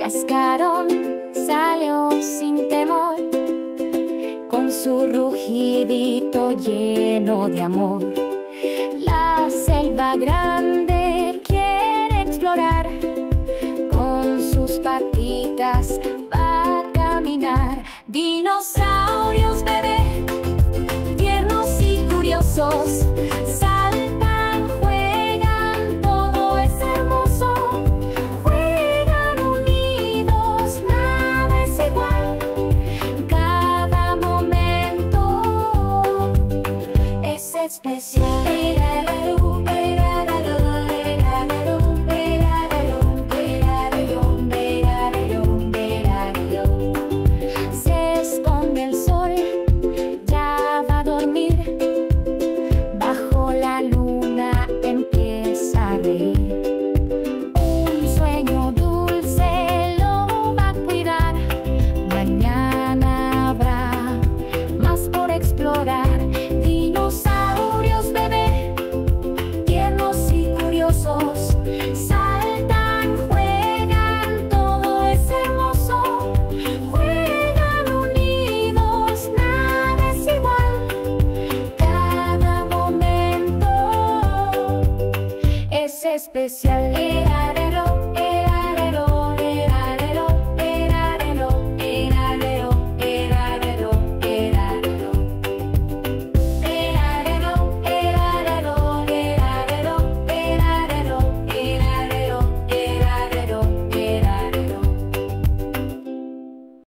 Cascarón salió sin temor, con su rugidito lleno de amor. La selva grande quiere explorar, con sus patitas va a caminar. Dinosaurios bebé, tiernos y curiosos, saltan, juegan, todo es hermoso. Juegan unidos, nada es igual. Cada momento es especial. Dinosaurios bebé, tiernos y curiosos, saltan, juegan, todo es hermoso. Juegan unidos, nada es igual. Cada momento es especial.